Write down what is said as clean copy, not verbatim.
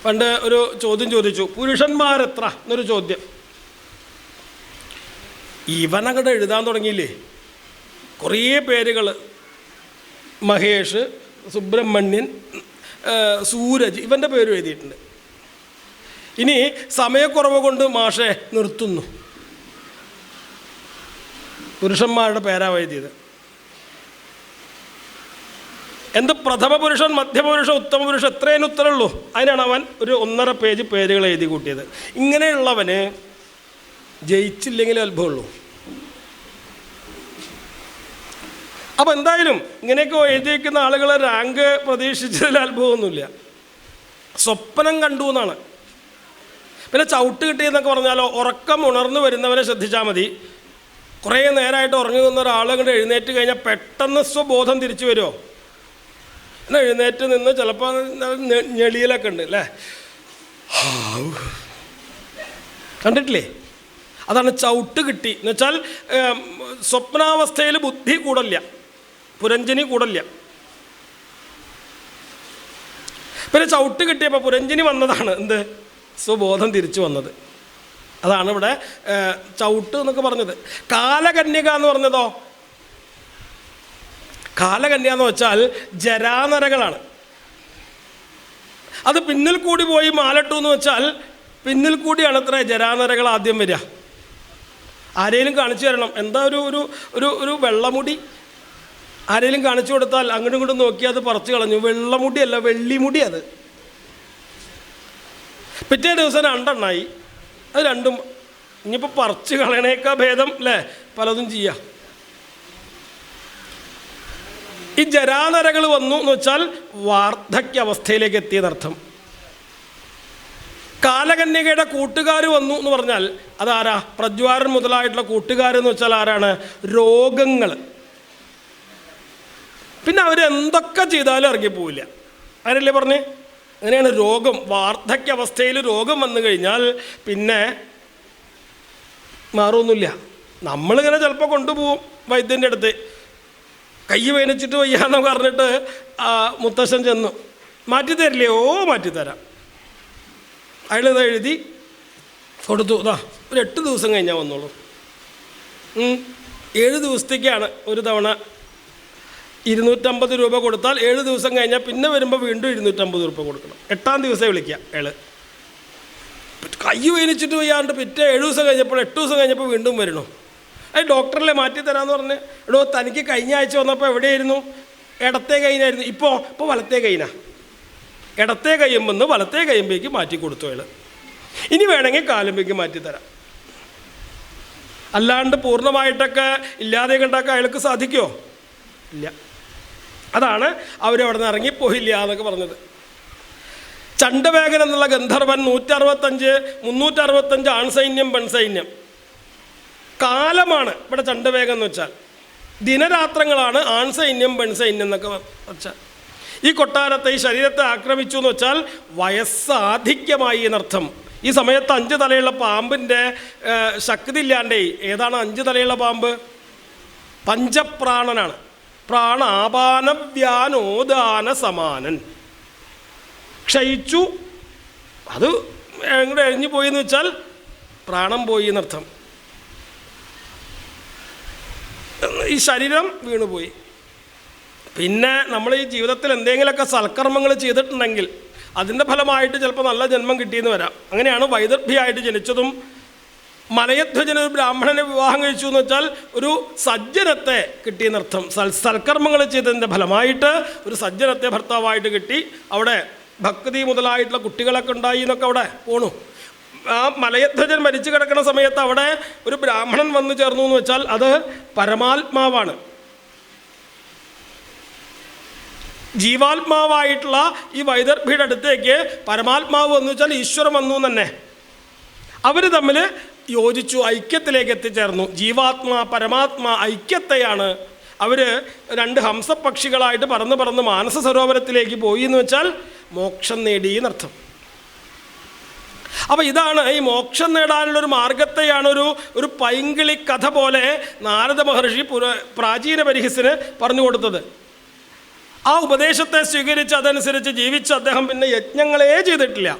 പണ്ട് ഒരു ചോദ്യം ചോദിച്ചു, പുരുഷന്മാരെത്ര എന്നൊരു ചോദ്യം. ഇവനങ്ങോട്ട് എഴുതാൻ തുടങ്ങിയില്ലേ, കുറേ പേരുകൾ, മഹേഷ്, സുബ്രഹ്മണ്യൻ, സൂരജ്, ഇവൻ്റെ പേരും എഴുതിയിട്ടുണ്ട്. ഇനി സമയക്കുറവ് കൊണ്ട് മാഷെ നിർത്തുന്നു. പുരുഷന്മാരുടെ പേരാ എഴുതിയത്. എന്ത് പ്രഥമ പുരുഷൻ, മധ്യമപുരുഷൻ, ഉത്തമ പുരുഷൻ, എത്രയും ഉത്തരമുള്ളൂ. അതിനാണ് അവൻ ഒരു 1.5 പേജ് പേരുകൾ എഴുതി കൂട്ടിയത്. ഇങ്ങനെയുള്ളവന് ജയിച്ചില്ലെങ്കിൽ അത്ഭുതമുള്ളൂ. അപ്പോൾ എന്തായാലും ഇങ്ങനെയൊക്കെ എഴുതിയിരിക്കുന്ന ആളുകളെ റാങ്ക് പ്രതീക്ഷിച്ചതിൽ അത്ഭുതമൊന്നുമില്ല. സ്വപ്നം കണ്ടു എന്നാണ്. പിന്നെ ചവിട്ട് കിട്ടിയെന്നൊക്കെ പറഞ്ഞാലോ, ഉറക്കം ഉണർന്നു വരുന്നവരെ ശ്രദ്ധിച്ചാൽ മതി. കുറേ നേരമായിട്ട് ഉറങ്ങി വന്ന ഒരാളങ്ങോട്ട് എഴുന്നേറ്റ് കഴിഞ്ഞാൽ പെട്ടെന്ന് സ്വബോധം തിരിച്ചു വരുമോ? എന്നാൽ എഴുന്നേറ്റ് നിന്ന് ചിലപ്പോൾ ഞെളിയലൊക്കെ ഉണ്ട് അല്ലേ, കണ്ടിട്ടില്ലേ? അതാണ് ചവിട്ട് കിട്ടി എന്ന് വെച്ചാൽ സ്വപ്നാവസ്ഥയിൽ ബുദ്ധി കൂടല്ല, പുരഞ്ജനി കൂടല്ല. പിന്നെ ചവിട്ട് കിട്ടിയപ്പോൾ പുരഞ്ജനി വന്നതാണ് എന്ത്, സ്വബോധം തിരിച്ചു വന്നത്. അതാണ് ഇവിടെ ചവിട്ട് എന്നൊക്കെ പറഞ്ഞത്. കാലകന്യക എന്ന് പറഞ്ഞതോ, കാലകന്യ എന്ന് വെച്ചാൽ ജരാനരകളാണ്. അത് പിന്നിൽ കൂടി പോയി മാലട്ടു എന്ന് വെച്ചാൽ പിന്നിൽ കൂടിയാണ് അത്ര ജരാനരകൾ ആദ്യം വരിക. ആരെങ്കിലും കാണിച്ചു തരണം. എന്താ ഒരു ഒരു ഒരു ഒരു വെള്ളമുടി ആരെങ്കിലും കാണിച്ചു കൊടുത്താൽ അങ്ങോട്ടും ഇങ്ങോട്ടും നോക്കി അത് പറിച്ചു കളഞ്ഞു. വെള്ളമുടിയല്ല, വെള്ളിമുടി. അത് പിറ്റേ ദിവസം 2 എണ്ണമായി. അത് രണ്ടും ഇനിയിപ്പോൾ പറിച്ച് കളയണേക്കാ ഭേദം അല്ലേ, പലതും ചെയ്യാം. ഈ ജരാനരകൾ വന്നു എന്ന് വെച്ചാൽ വാർദ്ധക്യ അവസ്ഥയിലേക്ക് എത്തിയതർത്ഥം. കാലകന്യകയുടെ കൂട്ടുകാർ വന്നു എന്ന് പറഞ്ഞാൽ അതാരാ? പ്രജ്വാരൻ മുതലായിട്ടുള്ള കൂട്ടുകാരെന്ന് വെച്ചാൽ ആരാണ്? രോഗങ്ങൾ. പിന്നെ അവരെന്തൊക്കെ ചെയ്താലും ഇറങ്ങിപ്പോവില്ല. ആരല്ലേ പറഞ്ഞേ? അങ്ങനെയാണ് രോഗം. വാർദ്ധക്യ അവസ്ഥയിൽ രോഗം വന്നു കഴിഞ്ഞാൽ പിന്നെ മാറുമൊന്നുമില്ല. നമ്മളിങ്ങനെ ചിലപ്പോൾ കൊണ്ടുപോകും വൈദ്യൻ്റെ അടുത്ത്. കൈ വേനിച്ചിട്ട് വയ്യാന്ന് പറഞ്ഞിട്ട് മുത്തശ്ശൻ ചെന്നു, മാറ്റിത്തരില്ലേ? ഓ മാറ്റിത്തരാം. അയാളിത് എഴുതി കൊടുത്തു. ഒരു 8 ദിവസം കഴിഞ്ഞാൽ വന്നോളൂ. 7 ദിവസത്തേക്കാണ് ഒരു തവണ 250 രൂപ കൊടുത്താൽ 7 ദിവസം കഴിഞ്ഞാൽ പിന്നെ വരുമ്പോൾ വീണ്ടും 250 രൂപ കൊടുക്കണം. 8ാം ദിവസം വിളിക്കുക അയാൾ. കൈ വേനിച്ചിട്ട് വയ്യാണ്ട് പിറ്റേ 7 ദിവസം കഴിഞ്ഞപ്പോൾ 8 ദിവസം കഴിഞ്ഞപ്പോൾ വീണ്ടും വരണോ? അത് ഡോക്ടറല്ലേ മാറ്റി തരാമെന്ന് പറഞ്ഞ്. എടോ തനിക്ക് കഴിഞ്ഞ ആഴ്ച വന്നപ്പോൾ എവിടെയായിരുന്നു? ഇടത്തെ കൈനായിരുന്നു. ഇപ്പോൾ വലത്തെ കൈനാ. ഇടത്തെ കയ്യുമ്പെന്ന് വലത്തെ കയ്യുമ്പേക്ക് മാറ്റി കൊടുത്തു അയാൾ. ഇനി വേണമെങ്കിൽ കാലുമ്പേക്ക് മാറ്റിത്തരാം. അല്ലാണ്ട് പൂർണ്ണമായിട്ടൊക്കെ ഇല്ലാതെ കണ്ടാക്കാൻ അയാൾക്ക് സാധിക്കുമോ? ഇല്ല. അതാണ് അവരവിടെ നിന്ന് ഇറങ്ങിപ്പോയില്ല എന്നൊക്കെ പറഞ്ഞത്. ചണ്ഡവേഗൻ എന്നുള്ള ഗന്ധർവൻ 365 ആൺസൈന്യം പെൺസൈന്യം. കാലമാണ് ഇവിടെ ചണ്ഡവേഗം എന്ന് വെച്ചാൽ. ദിനരാത്രങ്ങളാണ് ആൺസൈന്യം പെൺസൈന്യം എന്നൊക്കെ വെച്ചാൽ. ഈ കൊട്ടാരത്തെ, ഈ ശരീരത്തെ ആക്രമിച്ചു എന്ന് വെച്ചാൽ വയസ്സാധിക്യമായി എന്നർത്ഥം. ഈ സമയത്ത് 5 തലയുള്ള പാമ്പിൻ്റെ ശക്തി ഇല്ലാണ്ടേ. ഏതാണ് 5 തലയുള്ള പാമ്പ്? പഞ്ചപ്രാണനാണ്. പ്രാണാപാനവ്യാനോദാന സമാനൻ. ക്ഷയിച്ചു, അത് എങ്ങോട്ട് എഴിഞ്ഞു പോയി എന്ന് വെച്ചാൽ പ്രാണം പോയി എന്നർത്ഥം. ഈ ശരീരം വീണുപോയി. പിന്നെ നമ്മൾ ഈ ജീവിതത്തിൽ എന്തെങ്കിലുമൊക്കെ സൽക്കർമ്മങ്ങൾ ചെയ്തിട്ടുണ്ടെങ്കിൽ അതിൻ്റെ ഫലമായിട്ട് ചിലപ്പോൾ നല്ല ജന്മം കിട്ടിയെന്ന് വരാം. അങ്ങനെയാണ് വൈദർഭിയായിട്ട് ജനിച്ചതും. മലയധ്വജന ഒരു ബ്രാഹ്മണനെ വിവാഹം കഴിച്ചു എന്ന് വെച്ചാൽ ഒരു സജ്ജനത്തെ കിട്ടിയെന്നർത്ഥം. സൽക്കർമ്മങ്ങൾ ചെയ്തതിൻ്റെ ഫലമായിട്ട് ഒരു സജ്ജനത്തെ ഭർത്താവായിട്ട് കിട്ടി. അവിടെ ഭക്തി മുതലായിട്ടുള്ള കുട്ടികളൊക്കെ ഉണ്ടായി എന്നൊക്കെ അവിടെ പോണു. ആ മലയധ്വജൻ മരിച്ചു കിടക്കുന്ന സമയത്ത് അവിടെ ഒരു ബ്രാഹ്മണൻ വന്നു ചേർന്നു എന്ന് വെച്ചാൽ അത് പരമാത്മാവാണ്. ജീവാത്മാവായിട്ടുള്ള ഈ വൈദർഭിയുടെ അടുത്തേക്ക് പരമാത്മാവ് വന്നു വെച്ചാൽ ഈശ്വരൻ വന്നു തന്നെ. അവർ തമ്മിൽ യോജിച്ചു, ഐക്യത്തിലേക്ക് എത്തിച്ചേർന്നു. ജീവാത്മാ പരമാത്മാ ഐക്യത്തെയാണ് അവർ 2 ഹംസപക്ഷികളായിട്ട് പറന്ന് മാനസ സരോവരത്തിലേക്ക് പോയി എന്ന് വെച്ചാൽ മോക്ഷം നേടി എന്നർത്ഥം. അപ്പോൾ ഇതാണ് ഈ മോക്ഷം നേടാനുള്ളൊരു മാർഗത്തെയാണ് ഒരു പൈങ്കിളി കഥ പോലെ നാരദ മഹർഷി പ്രാചീന പരിഹസിന് പറഞ്ഞു കൊടുത്തത്. ആ ഉപദേശത്തെ സ്വീകരിച്ച് അതനുസരിച്ച് ജീവിച്ച് അദ്ദേഹം പിന്നെ യജ്ഞങ്ങളേ ചെയ്തിട്ടില്ല.